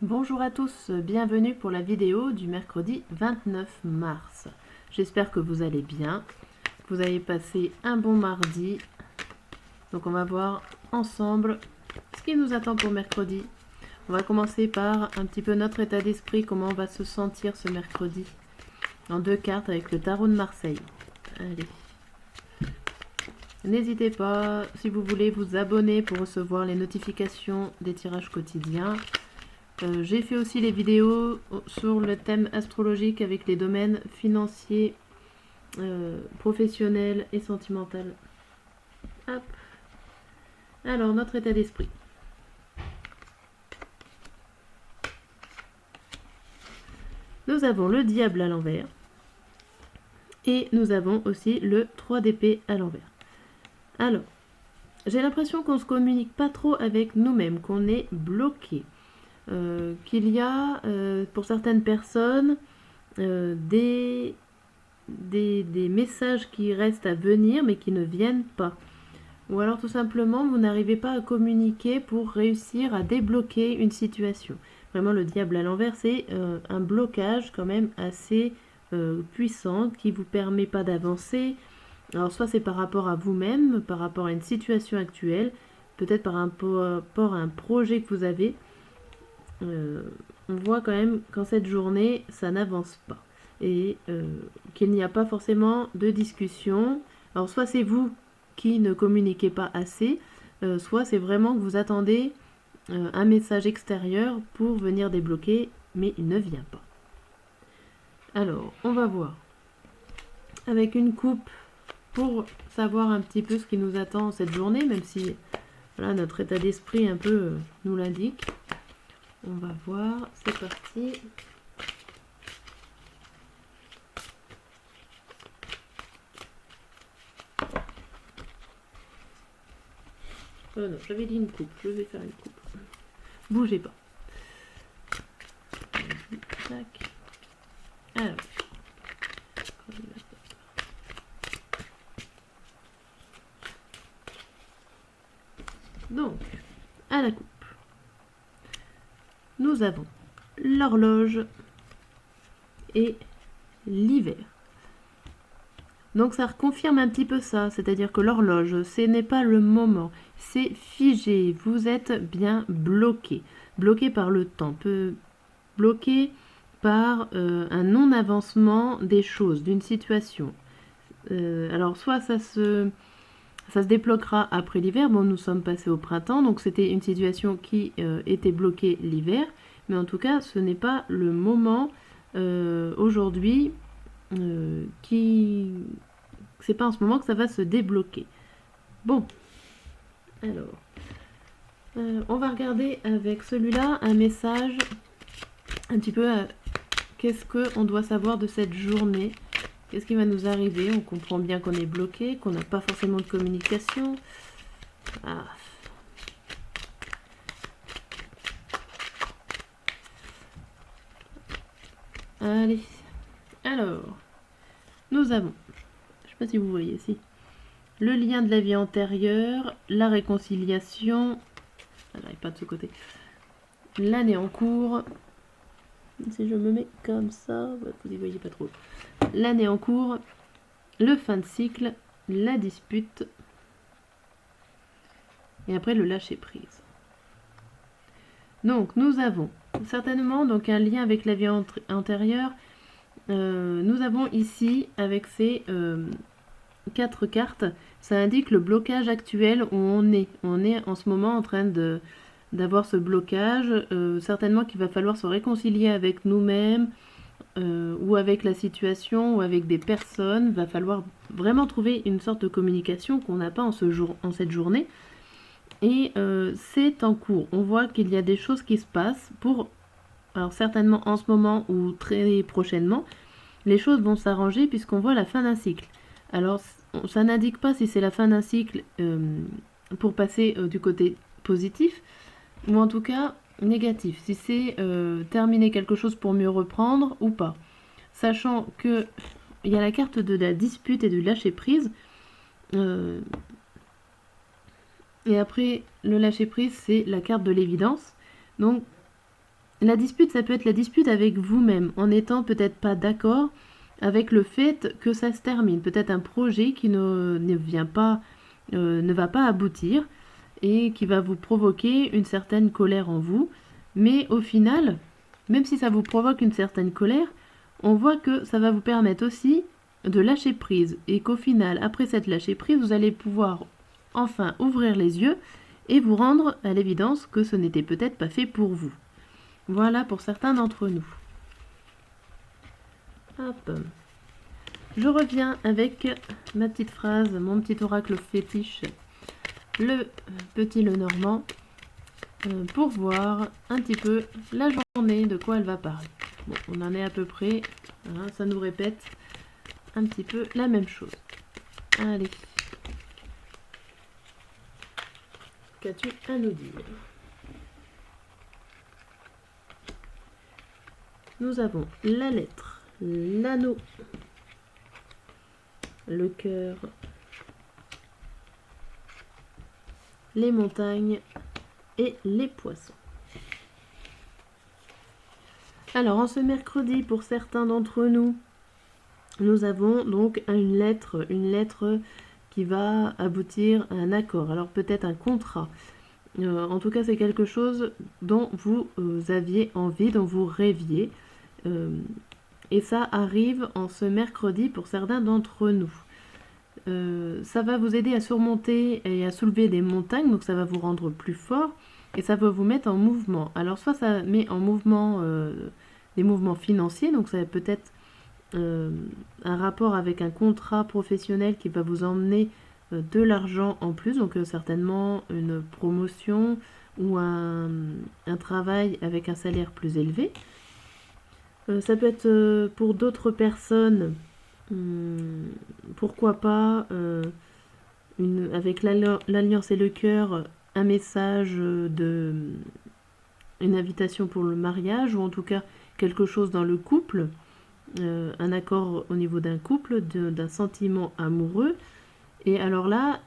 Bonjour à tous, bienvenue pour la vidéo du mercredi 29 mars. J'espère que vous allez bien, que vous avez passé un bon mardi. Donc on va voir ensemble ce qui nous attend pour mercredi. On va commencer par un petit peu notre état d'esprit, comment on va se sentir ce mercredi. En 2 cartes avec le tarot de Marseille. Allez. N'hésitez pas, si vous voulez, vous abonner pour recevoir les notifications des tirages quotidiens. J'ai fait aussi les vidéos sur le thème astrologique avec les domaines financiers, professionnels et sentimental. Hop. Alors, notre état d'esprit. Nous avons le diable à l'envers. Et nous avons aussi le 3 d'épée à l'envers. Alors, j'ai l'impression qu'on ne se communique pas trop avec nous-mêmes, qu'on est bloqué. Qu'il y a, pour certaines personnes, des messages qui restent à venir mais qui ne viennent pas. Ou alors tout simplement vous n'arrivez pas à communiquer pour réussir à débloquer une situation. Vraiment le diable à l'envers, c'est un blocage quand même assez puissant qui ne vous permet pas d'avancer. Alors soit c'est par rapport à vous-même, par rapport à une situation actuelle, peut-être par rapport à un projet que vous avez. On voit quand même qu'en cette journée ça n'avance pas et qu'il n'y a pas forcément de discussion. Alors soit c'est vous qui ne communiquez pas assez, soit c'est vraiment que vous attendez un message extérieur pour venir débloquer, mais il ne vient pas. Alors, on va voir avec une coupe pour savoir un petit peu ce qui nous attend cette journée, même si voilà, notre état d'esprit un peu nous l'indique. On va voir, c'est parti. Oh non, j'avais dit une coupe, je vais faire une coupe. Bougez pas. Tac. Alors. Donc, à la coupe, nous avons l'horloge et l'hiver. Donc ça confirme un petit peu ça, c'est-à-dire que l'horloge, ce n'est pas le moment, c'est figé, vous êtes bien bloqué, bloqué par le temps, bloqué par un non-avancement des choses, d'une situation. Alors soit ça se débloquera après l'hiver, bon nous sommes passés au printemps, donc c'était une situation qui était bloquée l'hiver, mais en tout cas ce n'est pas le moment aujourd'hui c'est pas en ce moment que ça va se débloquer. Bon, alors, on va regarder avec celui-là un message un petit peu qu'est-ce qu'on doit savoir de cette journée. Qu'est-ce qui va nous arriver? On comprend bien qu'on est bloqué, qu'on n'a pas forcément de communication. Ah. Allez, alors, nous avons, je ne sais pas si vous voyez ici, le lien de la vie antérieure, la réconciliation, j'arrive pas de ce côté, l'année en cours, si je me mets comme ça, vous n'y voyez pas trop, l'année en cours, le fin de cycle, la dispute, et après le lâcher prise. Donc nous avons certainement donc un lien avec la vie antérieure. Nous avons ici avec ces 4 cartes, ça indique le blocage actuel où on est. On est en ce moment en train d'avoir ce blocage, certainement qu'il va falloir se réconcilier avec nous-mêmes ou avec la situation ou avec des personnes. Il va falloir vraiment trouver une sorte de communication qu'on n'a pas en cette journée. Et c'est en cours. On voit qu'il y a des choses qui se passent alors certainement en ce moment ou très prochainement, les choses vont s'arranger puisqu'on voit la fin d'un cycle. Alors ça n'indique pas si c'est la fin d'un cycle pour passer du côté positif ou en tout cas négatif, si c'est terminer quelque chose pour mieux reprendre ou pas. Sachant que il y a la carte de la dispute et du lâcher prise. Et après le lâcher prise, c'est la carte de l'évidence. Donc La dispute, ça peut être la dispute avec vous-même, en n'étant peut-être pas d'accord avec le fait que ça se termine. Peut-être un projet qui ne va pas aboutir et qui va vous provoquer une certaine colère en vous. Mais au final, même si ça vous provoque une certaine colère, on voit que ça va vous permettre aussi de lâcher prise. Et qu'au final, après cette lâcher prise, vous allez pouvoir enfin ouvrir les yeux et vous rendre à l'évidence que ce n'était peut-être pas fait pour vous. Voilà pour certains d'entre nous. Hop. Je reviens avec ma petite phrase, mon petit oracle fétiche, le petit Lenormand, pour voir un petit peu la journée, de quoi elle va parler. Bon, on en est à peu près, hein, ça nous répète un petit peu la même chose. Allez. Qu'as-tu à nous dire? Nous avons la lettre, l'anneau, le cœur, les montagnes et les poissons. Alors, en ce mercredi, pour certains d'entre nous, nous avons donc une lettre qui va aboutir à un accord. Alors, peut-être un contrat. En tout cas, c'est quelque chose dont vous aviez envie, dont vous rêviez. Et ça arrive en ce mercredi pour certains d'entre nous. Ça va vous aider à surmonter et à soulever des montagnes, donc ça va vous rendre plus fort et ça va vous mettre en mouvement. Alors soit ça met en mouvement des mouvements financiers, donc ça peut être un rapport avec un contrat professionnel qui va vous emmener de l'argent en plus, donc certainement une promotion ou un travail avec un salaire plus élevé. Ça peut être pour d'autres personnes, pourquoi pas, avec l'alliance et le cœur, un message une invitation pour le mariage, ou en tout cas quelque chose dans le couple, un accord au niveau d'un couple, d'un sentiment amoureux. Et alors là,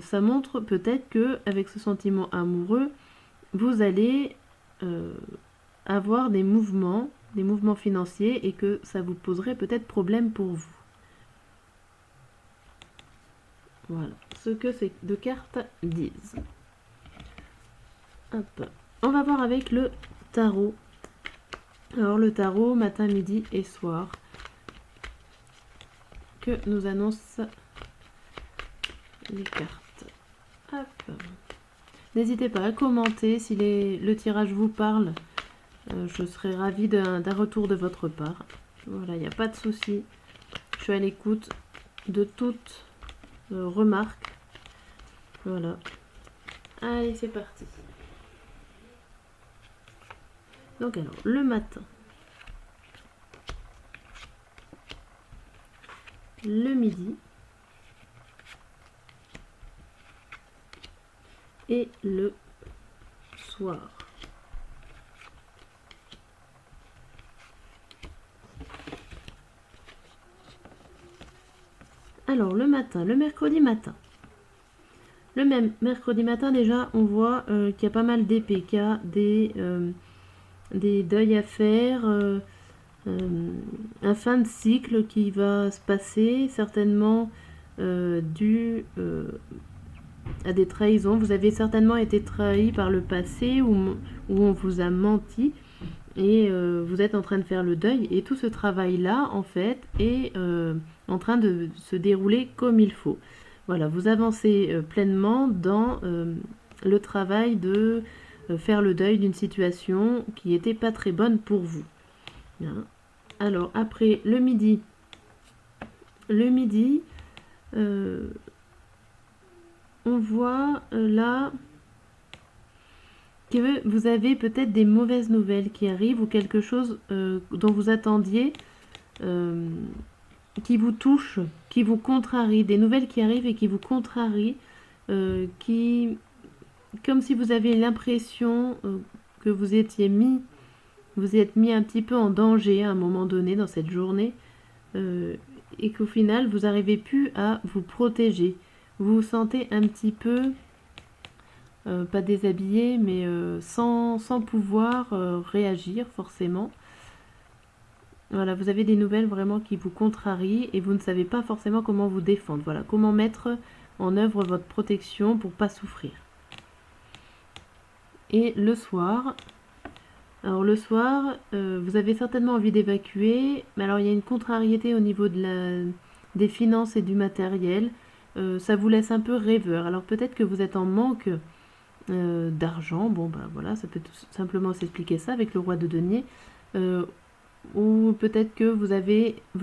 ça montre peut-être que avec ce sentiment amoureux, vous allez avoir des mouvements financiers et que ça vous poserait peut-être problème pour vous. Voilà ce que ces deux cartes disent. Hop. On va voir avec le tarot. Alors le tarot, matin, midi et soir, que nous annoncent les cartes. Hop. N'hésitez pas à commenter si le tirage vous parle. Je serai ravie d'un retour de votre part. Voilà, il n'y a pas de souci. Je suis à l'écoute de toutes remarques. Voilà. Allez, c'est parti. Donc alors, le matin. Le midi. Et le soir. Alors, le matin, le mercredi matin. Le même mercredi matin, déjà, on voit qu'il y a pas mal d'épées, qu'il y a des deuils à faire, un fin de cycle qui va se passer, certainement dû à des trahisons. Vous avez certainement été trahi par le passé où on vous a menti et vous êtes en train de faire le deuil. Et tout ce travail-là, en fait, est en train de se dérouler comme il faut. Voilà, vous avancez pleinement dans le travail de faire le deuil d'une situation qui n'était pas très bonne pour vous. Bien. Alors, après, le midi. Le midi, on voit là que vous avez peut-être des mauvaises nouvelles qui arrivent ou quelque chose dont vous attendiez qui vous touche, qui vous contrarie, des nouvelles qui arrivent et qui vous contrarient, comme si vous avez l'impression que vous êtes mis un petit peu en danger à un moment donné dans cette journée et qu'au final vous n'arrivez plus à vous protéger. Vous vous sentez un petit peu pas déshabillé, mais sans pouvoir réagir forcément. Voilà, vous avez des nouvelles vraiment qui vous contrarient et vous ne savez pas forcément comment vous défendre. Voilà, comment mettre en œuvre votre protection pour pas souffrir. Et le soir, alors le soir, vous avez certainement envie d'évacuer, mais alors il y a une contrariété au niveau des finances et du matériel. Ça vous laisse un peu rêveur. Alors peut-être que vous êtes en manque d'argent. Bon, ben voilà, ça peut tout simplement s'expliquer ça avec le roi de denier. Ou peut-être que vous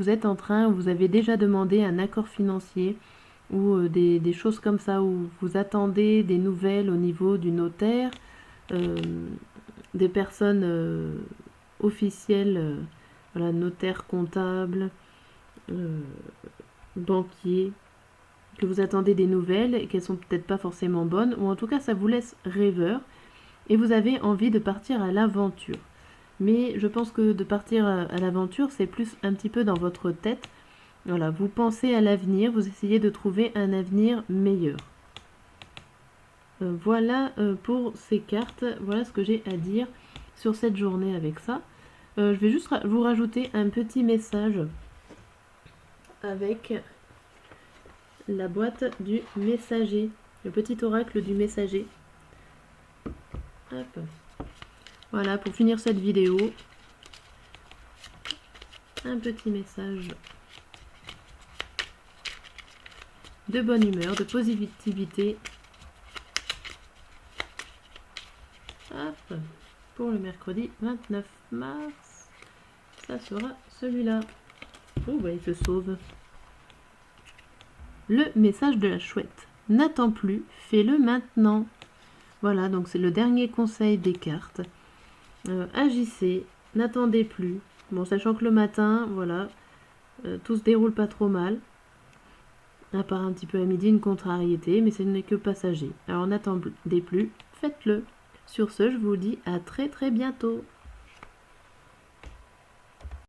êtes en train, ou vous avez déjà demandé un accord financier ou des choses comme ça, où vous attendez des nouvelles au niveau du notaire, des personnes officielles, voilà, notaire, comptable, banquier, que vous attendez des nouvelles et qu'elles sont peut-être pas forcément bonnes, ou en tout cas ça vous laisse rêveur et vous avez envie de partir à l'aventure. Mais je pense que de partir à l'aventure, c'est plus un petit peu dans votre tête. Voilà, vous pensez à l'avenir, vous essayez de trouver un avenir meilleur. Voilà pour ces cartes, voilà ce que j'ai à dire sur cette journée avec ça. Je vais juste vous rajouter un petit message avec la boîte du messager, le petit oracle du messager. Hop. Voilà, pour finir cette vidéo, un petit message de bonne humeur, de positivité. Hop, pour le mercredi 29 mars, ça sera celui-là. Oh, bah, il se sauve. Le message de la chouette. N'attends plus, fais-le maintenant. Voilà, donc c'est le dernier conseil des cartes. Agissez, n'attendez plus. Bon, sachant que le matin, voilà, tout se déroule pas trop mal. À part un petit peu à midi, une contrariété, mais ce n'est que passager. Alors n'attendez plus, faites-le. Sur ce, je vous dis à très très bientôt.